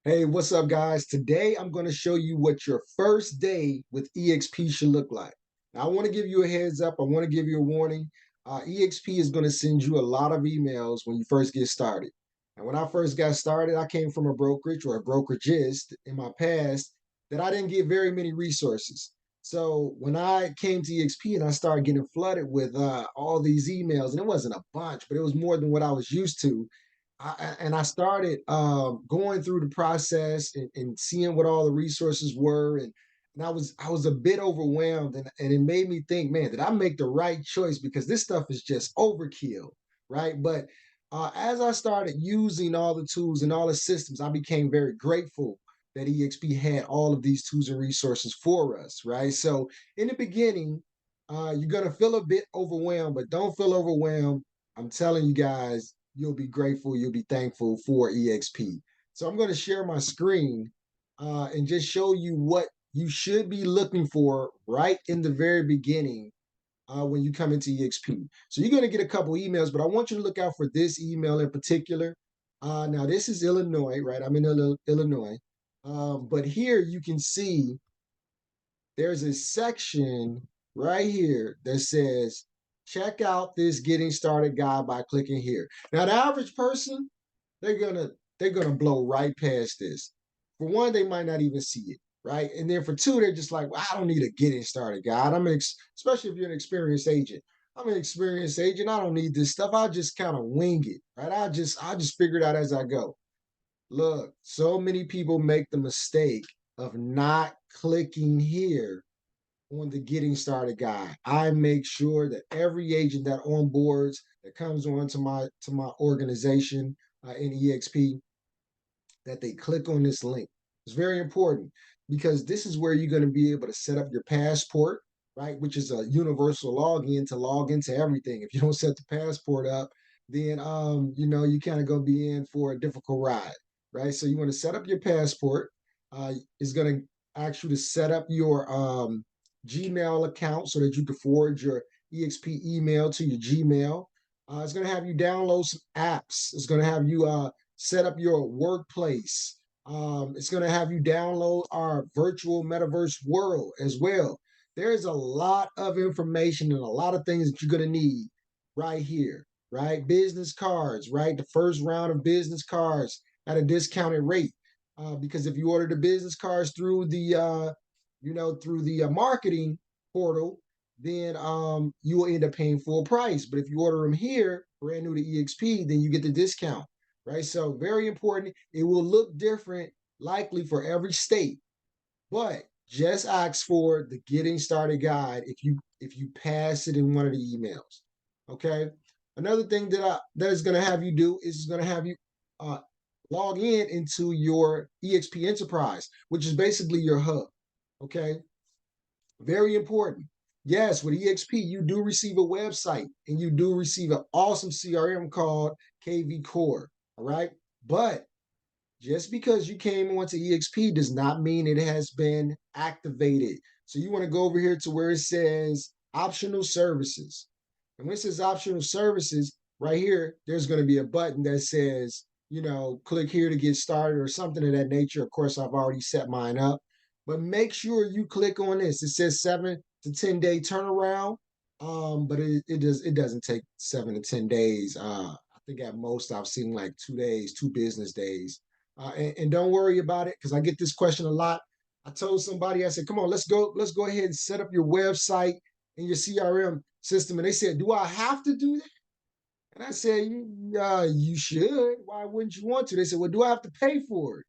Hey, what's up, guys? Today I'm going to show you what your first day with eXp should look like. Now, I want to give you a heads up. I want to give you a warning. eXp is going to send you a lot of emails when you first get started. And when I first got started, I came from a brokerage or a brokeragist in my past that I didn't get very many resources. So when I came to eXp and I started getting flooded with all these emails, and it wasn't a bunch, but it was more than what I was used to. I started going through the process and seeing what all the resources were, and I was a bit overwhelmed, and it made me think, man, did I make the right choice? Because this stuff is just overkill, right? But as I started using all the tools and all the systems, I became very grateful that EXP had all of these tools and resources for us, right? So in the beginning, you're gonna feel a bit overwhelmed, but don't feel overwhelmed. I'm telling you guys, you'll be grateful, you'll be thankful for EXP. So I'm going to share my screen and just show you what you should be looking for right in the very beginning when you come into EXP. So you're going to get a couple emails, but I want you to look out for this email in particular. Now, this is Illinois, right? I'm in Illinois. But here you can see there's a section right here that says, check out this getting started guide by clicking here. Now, the average person, they're gonna they're gonna blow right past this. For one, they might not even see it, right? And then for two, they're just like, well, I don't need a getting started guide. Especially if you're an experienced agent. I'm an experienced agent. I don't need this stuff. I'll just kind of wing it, right? I just figure it out as I go. Look, so many people make the mistake of not clicking here on the getting started guide. I make sure that every agent that onboards, that comes on to my organization in EXP, that they click on this link. It's very important because this is where you're going to be able to set up your passport, right? Which is a universal login to log into everything. If you don't set the passport up, then you kind of gonna be in for a difficult ride, right? So you want to set up your passport. It's going to ask you to set up your Gmail account so that you can forward your EXP email to your Gmail. It's going to have you download some apps. It's going to have you set up your workplace. It's going to have you download our virtual metaverse world as well. There's a lot of information and a lot of things that you're going to need right here, right? Business cards, right? The first round of business cards at a discounted rate. Because if you order the business cards through the marketing portal, then you will end up paying full price. But if you order them here, brand new to EXP, then you get the discount, right? So very important. It will look different likely for every state, but just ask for the getting started guide if you pass it in one of the emails. Okay. Another thing that is going to have you do is going to have you uh, log in into your EXP Enterprise, which is basically your hub. Okay. Very important. Yes, with EXP, you do receive a website and you do receive an awesome CRM called KV Core. All right. But just because you came onto EXP does not mean it has been activated. So you want to go over here to where it says optional services. And when it says optional services, right here, there's going to be a button that says, click here to get started or something of that nature. Of course, I've already set mine up, but make sure you click on this. It says 7 to 10 day turnaround. But it doesn't take 7 to 10 days. I think at most I've seen like 2 days, 2 business days. And don't worry about it because I get this question a lot. I told somebody, I said, come on, let's go ahead and set up your website and your CRM system. And they said, do I have to do that? And I said, you should. Why wouldn't you want to? They said, well, do I have to pay for it?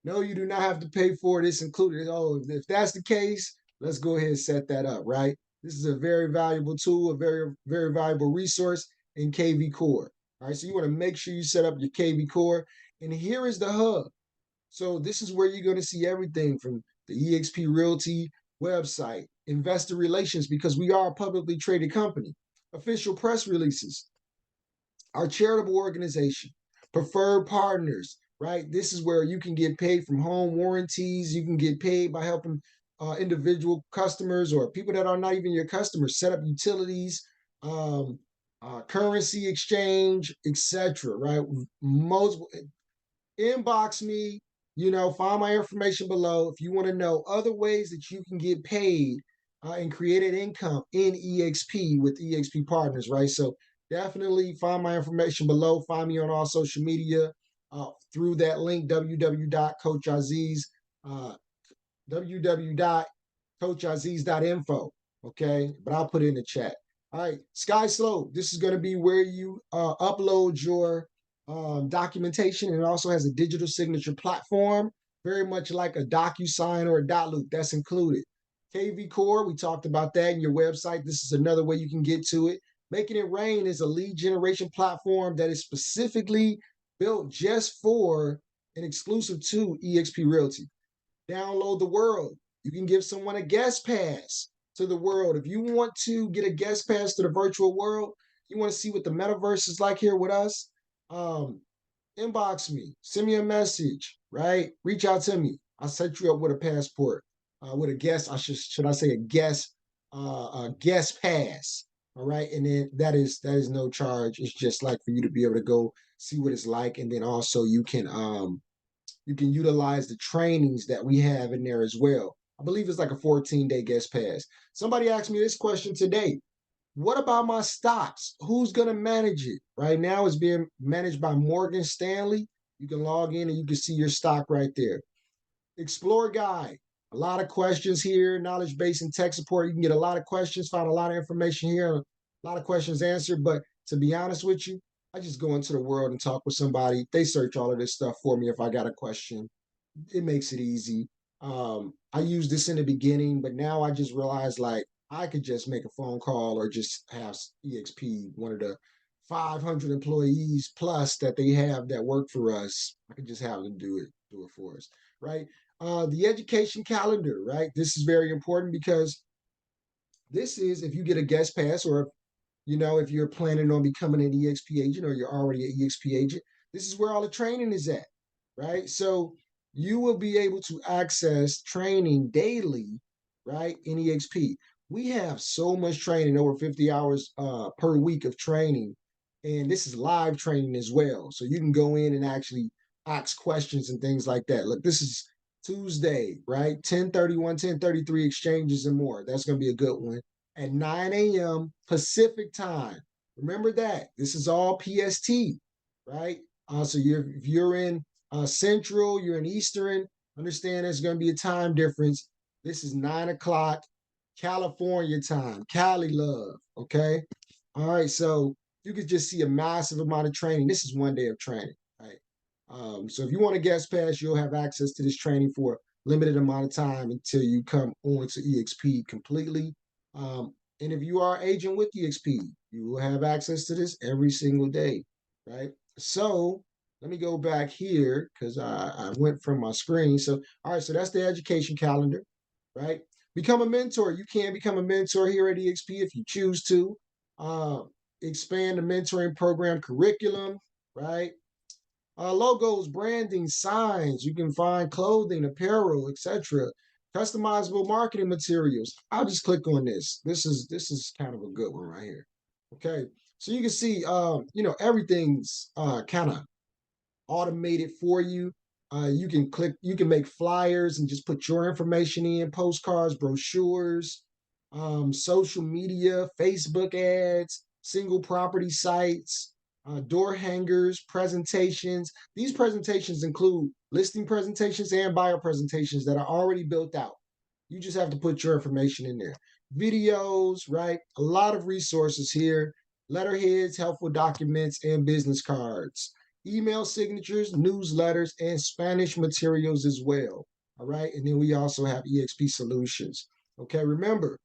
No, you do not have to pay for it. It's included. Oh, if that's the case, let's go ahead and set that up, right? This is a very valuable tool, a very, very valuable resource in KV Core. All right, so you want to make sure you set up your KV Core. And here is the hub. So this is where you're going to see everything from the eXp Realty website, investor relations, because we are a publicly traded company, official press releases, our charitable organization, preferred partners, right? This is where you can get paid from home warranties. You can get paid by helping individual customers or people that are not even your customers set up utilities, um, currency exchange, etc. Right? Most inbox me. find my information below if you want to know other ways that you can get paid and create an income in EXP with EXP partners, right? So definitely find my information below. Find me on all social media through that link, www.coachaziz, uh, www.coachaziz.info. Okay, but I'll put it in the chat. All right, Sky Slope. This is going to be where you upload your documentation, and it also has a digital signature platform, very much like a DocuSign or a Dotloop. That's included. KV Core, we talked about that in your website. This is another way you can get to it. Making It Rain is a lead generation platform that is specifically built just for and exclusive to eXp Realty. Download the world. You can give someone a guest pass to the world. If you want to get a guest pass to the virtual world, you want to see what the metaverse is like here with us, um, inbox me, send me a message, right? Reach out to me. I'll set you up with a passport, with a guest. Should I say a guest pass. All right. And then that is no charge. It's just like for you to be able to go see what it's like. And then also you can utilize the trainings that we have in there as well. I believe it's like a 14-day guest pass. Somebody asked me this question today. What about my stocks? Who's going to manage it? Right now it's being managed by Morgan Stanley. You can log in and you can see your stock right there. Explore Guide. A lot of questions here, knowledge base and tech support. You can get a lot of questions, find a lot of information here, a lot of questions answered. But to be honest with you, I just go into the world and talk with somebody. They search all of this stuff for me if I got a question. It makes it easy. I used this in the beginning, but now I just realized like I could just make a phone call or just have EXP, one of the 500 employees plus that they have that work for us. I could just have them do it for us, right? The education calendar, right? This is very important because this is if you get a guest pass or if you're planning on becoming an EXP agent or you're already an EXP agent, this is where all the training is at, right? So you will be able to access training daily, right, in EXP. We have so much training, over 50 hours per week of training. And this is live training as well. So you can go in and actually ask questions and things like that. Look, this is Tuesday, right? 1031, 1033 exchanges and more. That's going to be a good one at 9 a.m. Pacific time. Remember that. This is all PST, right? So if you're in Central, you're in Eastern, understand there's going to be a time difference. This is 9 o'clock California time, Cali love, okay? All right, so you could just see a massive amount of training. This is one day of training, right? So if you want a guest pass, you'll have access to this training for a limited amount of time until you come on to EXP completely. And if you are agent with EXP, you will have access to this every single day, right? So let me go back here because I went from my screen. So, all right, so that's the education calendar, right? Become a mentor. You can become a mentor here at EXP if you choose to. Uh, Expand the mentoring program curriculum, right? Logos, branding, signs. You can find clothing, apparel, etc. Customizable marketing materials. I'll just click on this. This is kind of a good one right here. Okay, so you can see, everything's kind of automated for you. You can make flyers and just put your information in, postcards, brochures, social media, Facebook ads, single property sites, door hangers, presentations. These presentations include listing presentations and buyer presentations that are already built out. You just have to put your information in there. Videos, right? A lot of resources here. Letterheads, helpful documents, and business cards. Email signatures, newsletters, and Spanish materials as well. All right. And then we also have eXp solutions. Okay. Remember,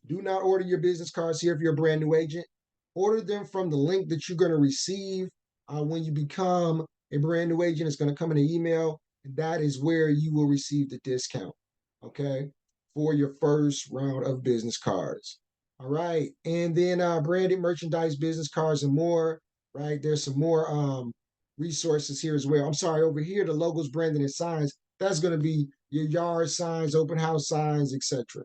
do not order your business cards here if you're a brand new agent. Order them from the link that you're going to receive when you become a brand new agent. It's going to come in an email, and that is where you will receive the discount, okay, for your first round of business cards. All right. And then branded merchandise, business cards, and more, right? There's some more resources here as well. I'm sorry, over here, the logos, branding, and signs, that's going to be your yard signs, open house signs, etc.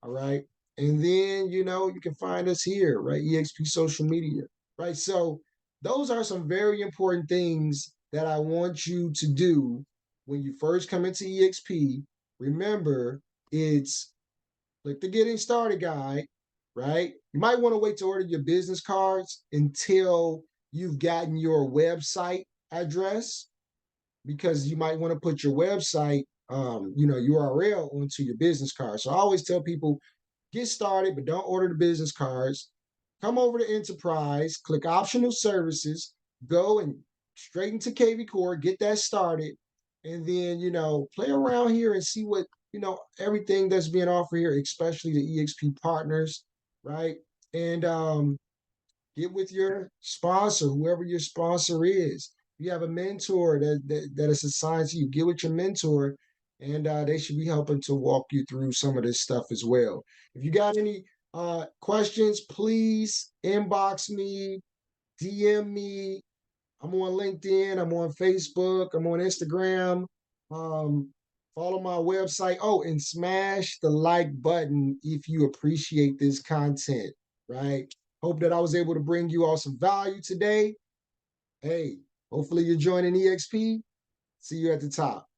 All right. And then, you can find us here, right? eXp social media, right? So those are some very important things that I want you to do when you first come into EXP, remember it's like the getting started guide, right? You might want to wait to order your business cards until you've gotten your website address, because you might want to put your website, URL onto your business card. So I always tell people, get started, but don't order the business cards. Come over to Enterprise, click optional services, go and straight into KV Core, get that started, and then, play around here and see what, everything that's being offered here, especially the EXP partners, right? And get with your sponsor, whoever your sponsor is. If you have a mentor that is assigned to you, get with your mentor, and they should be helping to walk you through some of this stuff as well. If you got any questions, please inbox me, DM me. I'm on LinkedIn, I'm on Facebook, I'm on Instagram. Um, Follow my website. Oh, and smash the like button if you appreciate this content, right? Hope that I was able to bring you all some value today. Hey, hopefully you're joining EXP. See you at the top.